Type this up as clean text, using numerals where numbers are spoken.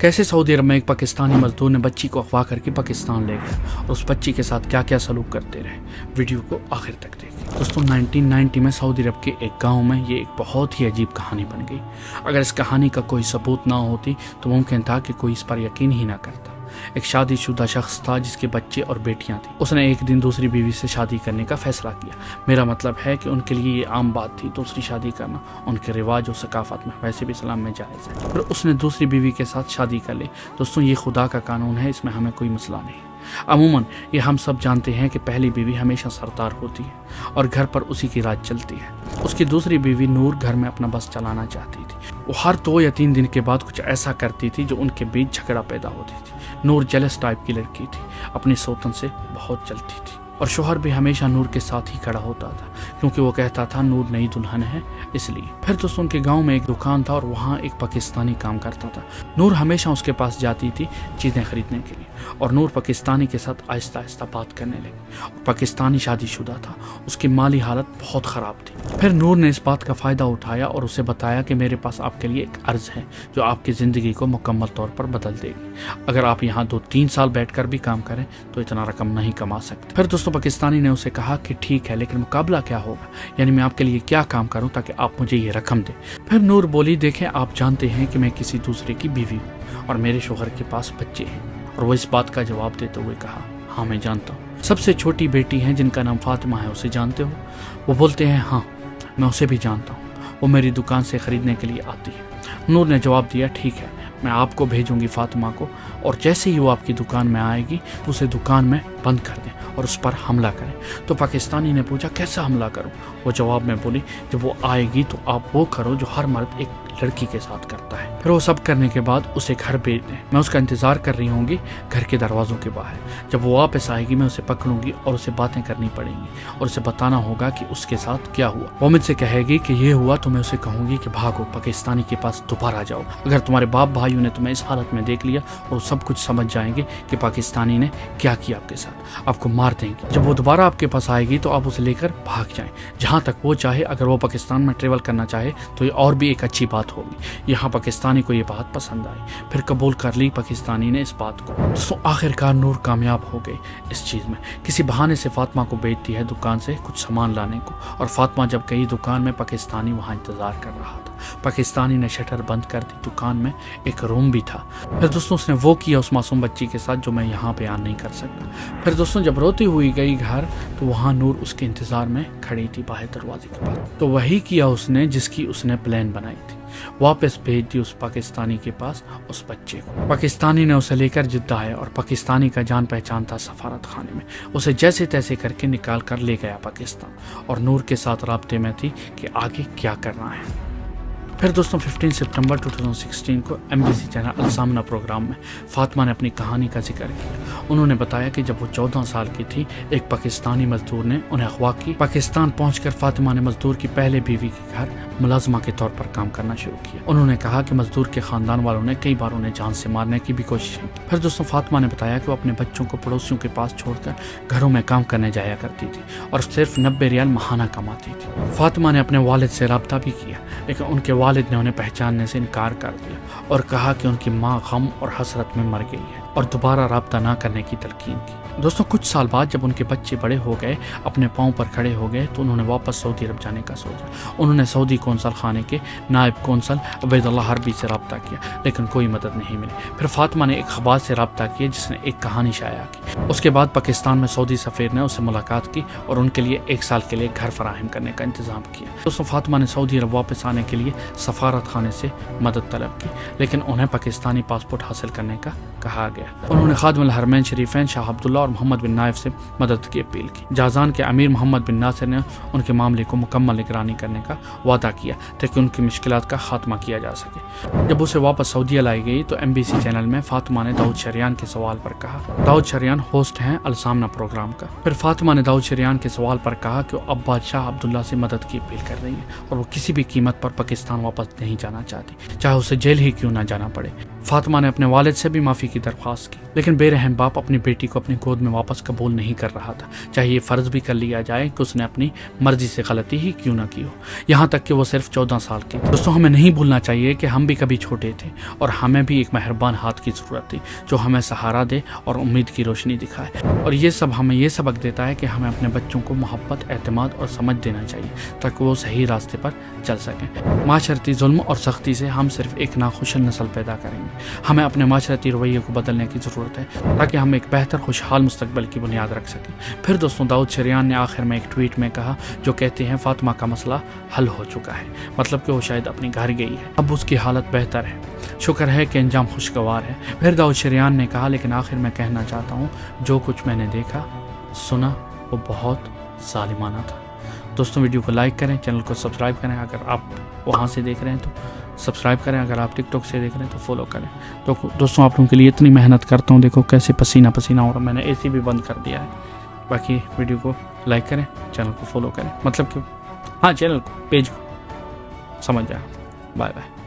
कैसे सऊदी अरब में एक पाकिस्तानी मजदूर ने बच्ची को अगवा करके पाकिस्तान ले गया और उस बच्ची के साथ क्या क्या सलूक करते रहे, वीडियो को आखिर तक देखिए। दोस्तों 1990 में सऊदी अरब के एक गांव में ये एक बहुत ही अजीब कहानी बन गई। अगर इस कहानी का कोई सबूत ना होती तो मुमकिन था कि कोई इस पर यकीन ही ना करता। एक शादीशुदा शख्स था जिसके बच्चे और बेटियां थी। उसने एक दिन दूसरी बीवी से शादी करने का फैसला किया। मेरा मतलब है कि उनके लिए ये आम बात थी, दूसरी शादी करना उनके रिवाज और सकाफत में, वैसे भी इस्लाम में जायज़ है। फिर उसने दूसरी बीवी के साथ शादी कर ली। दोस्तों ये खुदा का कानून है, इसमें हमें कोई मसला नहीं। अमूमन ये हम सब जानते हैं कि पहली बीवी हमेशा सरदार होती है और घर पर उसी की राज चलती है। उसकी दूसरी बीवी नूर घर में अपना बस चलाना चाहती थी। वो हर 2 या 3 दिन के बाद कुछ ऐसा करती थी जो उनके बीच झगड़ा पैदा होती थी। नूर जेलस टाइप की लड़की थी, अपनी सोतन से बहुत चलती थी और शोहर भी हमेशा नूर के साथ ही खड़ा होता था क्योंकि वो कहता था नूर नई दुल्हन है इसलिए। फिर दोस्तों उनके गांव में एक दुकान था और वहाँ एक पाकिस्तानी काम करता था। नूर हमेशा उसके पास जाती थी चीज़ें खरीदने के लिए और नूर पाकिस्तानी के साथ आहिस्ता आहिस्ता बात करने लगी। पाकिस्तानी शादीशुदा था, उसकी माली हालत बहुत ख़राब थी। फिर नूर ने इस बात का फ़ायदा उठाया और उसे बताया कि मेरे पास आपके लिए एक अर्ज़ है जो आपकी ज़िंदगी को मुकम्मल तौर पर बदल देगी। अगर आप यहाँ 2-3 साल बैठकर भी काम करें तो इतना रकम नहीं कमा सकते। फिर दोस्तों पाकिस्तानी ने उसे कहा कि ठीक है, लेकिन मुकाबला क्या होगा, यानी मैं आपके लिए क्या काम करूं ताकि आप मुझे ये रकम दें। फिर नूर बोली, देखें आप जानते हैं कि मैं किसी दूसरे की बीवी हूँ और मेरे शोहर के पास बच्चे हैं। और वो इस बात का जवाब देते हुए कहा, हाँ मैं जानता हूँ। सबसे छोटी बेटी है जिनका नाम फातिमा है, उसे जानते हो? वो बोलते हैं हाँ मैं उसे भी जानता हूँ, वो मेरी दुकान से खरीदने के लिए आती है। नूर ने जवाब दिया, ठीक है मैं आपको भेजूंगी फातिमा को और जैसे ही वो आपकी दुकान में आएगी उसे दुकान में बंद कर दें और उस पर हमला करें। तो पाकिस्तानी ने पूछा, कैसा हमला करूं? वो जवाब में बोली, जब वो आएगी तो आप वो करो जो हर मर्द एक लड़की के साथ करता है। फिर वो सब करने के बाद उसे घर भेज दें। मैं उसका इंतजार कर रही होंगी घर के दरवाजों के बाहर। जब वो वापस आएगी मैं उसे पकड़ूंगी और उसे बातें करनी पड़ेंगी और उसे बताना होगा कि उसके साथ क्या हुआ। वो मुझसे कहेगी कि ये हुआ तो मैं उसे कहूंगी कि भागो, पाकिस्तानी के पास दोबारा जाओ। अगर तुम्हारे बाप भाइयों ने तुम्हें इस हालत में देख लिया और सब कुछ समझ जाएंगे कि पाकिस्तानी ने क्या किया आपके साथ, आपको मार देंगे। जब वो दोबारा आपके पास आएगी तो आप उसे लेकर भाग जाएं जहां तक वो चाहे। अगर वो पाकिस्तान में ट्रेवल करना चाहे तो ये और भी एक अच्छी बात होगी। यहाँ पाकिस्तानी को ये बात पसंद आई, फिर कबूल कर ली पाकिस्तानी ने इस बात को। दोस्तों आखिरकार नूर कामयाब हो गई इस चीज़ में। किसी बहाने से फातिमा को भेजती है दुकान से कुछ सामान लाने को और फातिमा जब गई दुकान में पाकिस्तानी वहाँ इंतजार कर रहा था। पाकिस्तानी ने शटर बंद कर दी। दुकान में एक रूम भी था। फिर दोस्तों उसने वो किया उस मासूम बच्ची के साथ जो मैं यहाँ बयान नहीं कर सकता। फिर दोस्तों जब रोती हुई गई घर तो वहाँ नूर उसके इंतजार में खड़ी थी बाहर दरवाजे के पास। तो वही किया उसने जिसकी उसने प्लान बनाई थी, वापस भेज दी उस पाकिस्तानी के पास उस बच्चे को। पाकिस्तानी ने उसे लेकर जिद्दा आया और पाकिस्तानी का जान पहचान था सफारत खाने में। उसे जैसे तैसे करके निकाल कर ले गया पाकिस्तान और नूर के साथ राब्ते में थी कि आगे क्या करना है। फिर दोस्तों 15 सितंबर 2016 को एमबीसी चैनल अलसामना प्रोग्राम में फातिमा ने अपनी कहानी का जिक्र किया। उन्होंने बताया कि जब वो 14 साल की थी एक पाकिस्तानी मजदूर ने उन्हें अगवा की। पाकिस्तान पहुंचकर फातिमा ने मजदूर की पहले बीवी के घर मुलाजमा के तौर पर काम करना शुरू किया। उन्होंने कहा कि मजदूर के खानदान वालों ने कई बार उन्हें जान से मारने की भी कोशिश की। फिर दोस्तों फातिमा ने बताया कि वो अपने बच्चों को पड़ोसियों के पास छोड़कर घरों में काम करने जाया करती थी और सिर्फ 90 रियाल महाना कमाती थी। फातिमा ने अपने वालिद से रब्ता भी किया लेकिन उनके वालिद ने उन्हें पहचानने से इनकार कर दिया और कहा कि उनकी माँ गम और हसरत में मर गई है और दोबारा राब्ता ना करने की तलकीन की। दोस्तों कुछ साल बाद जब उनके बच्चे बड़े हो गए, अपने पाँव पर खड़े हो गए, तो उन्होंने वापस सऊदी अरब जाने का सोचा। उन्होंने सऊदी कौंसल खाने के नायब कौंसल अबैदुल्लाह हरबी से रब्ता किया लेकिन कोई मदद नहीं मिली। फिर फातिमा ने एक अखबार से रब्ता किया जिसने एक कहानी शाया की। उसके बाद पाकिस्तान में सऊदी सफ़ीर ने उससे मुलाकात की और उनके लिए 1 साल के लिए घर फराहम करने का इंतज़ाम किया। दोस्तों फातिमा ने सऊदी अरब वापस आने के लिए सफारत खाने से मदद तलब की लेकिन उन्हें पाकिस्तानी पासपोर्ट हासिल करने का कहा गया। उन्होंने खादिमुल हरमैन शरीफैन शाह अब्दुल्ला और मोहम्मद बिन नाइफ से मदद की अपील की। जाजान के अमीर मोहम्मद बिन नासिर ने उनके मामले को मुकम्मल निगरानी करने का वादा किया ताकि उनकी मुश्किलात का खात्मा किया जा सके। जब उसे वापस सऊदीया लाई गई तो एमबीसी चैनल में फातिमा ने दाऊद शरियान के सवाल पर कहा। दाऊद शरियान होस्ट हैं अलसामना प्रोग्राम का। फिर फातिमा ने दाऊद शरियान के सवाल पर कहा कि वो अब बादशाह अब्दुल्ला से मदद की अपील कर रही है और वो किसी भी कीमत पर पाकिस्तान वापस नहीं जाना चाहती, चाहे उसे जेल ही क्यों ना जाना पड़े। फातिमा ने अपने वालिद से भी माफ़ी की दरख्वास्त की। लेकिन बेरहम बाप अपनी बेटी को अपनी गोद में वापस कबूल नहीं कर रहा था, चाहे ये फ़र्ज़ भी कर लिया जाए कि उसने अपनी मर्ज़ी से गलती ही क्यों ना की हो, यहाँ तक कि वो सिर्फ 14 साल की थी। दोस्तों, हमें नहीं भूलना चाहिए कि हम भी कभी छोटे थे और हमें भी एक मेहरबान हाथ की ज़रूरत थी जो हमें सहारा दे और उम्मीद की रोशनी दिखाए। और ये सब हमें ये सबक देता है कि हमें अपने बच्चों को मोहब्बत, एतमाद और समझ देना चाहिए ताकि वो सही रास्ते पर चल सकें। माशरती जुल्म और सख्ती से हम सिर्फ एक नाखुश नस्ल पैदा करेंगे। हमें अपने माशरती रवैये को बदलने की ज़रूरत है ताकि हम एक बेहतर खुशहाल मुस्तकबिल की बुनियाद रख सकें। फिर दोस्तों, दाऊद शरियान ने आखिर में एक ट्वीट में कहा जो कहते हैं फातिमा का मसला हल हो चुका है, मतलब कि वो शायद अपने घर गई है, अब उसकी हालत बेहतर है, शुक्र है कि अंजाम खुशगवार है। फिर दाऊद शरियान ने कहा, लेकिन आखिर में कहना चाहता हूँ जो कुछ मैंने देखा सुना वो बहुत ज़ालिमाना था। दोस्तों, वीडियो को लाइक करें, चैनल को सब्सक्राइब करें, अगर आप वहाँ से देख रहे हैं तो सब्सक्राइब करें, अगर आप टिकटॉक से देख रहे हैं तो फॉलो करें। तो दोस्तों, आप लोगों के लिए इतनी मेहनत करता हूँ, देखो कैसे पसीना पसीना हो रहा, मैंने एसी भी बंद कर दिया है। बाकी वीडियो को लाइक करें, चैनल को फॉलो करें, मतलब कि हाँ, चैनल को, पेज को, समझ जाए। Bye bye.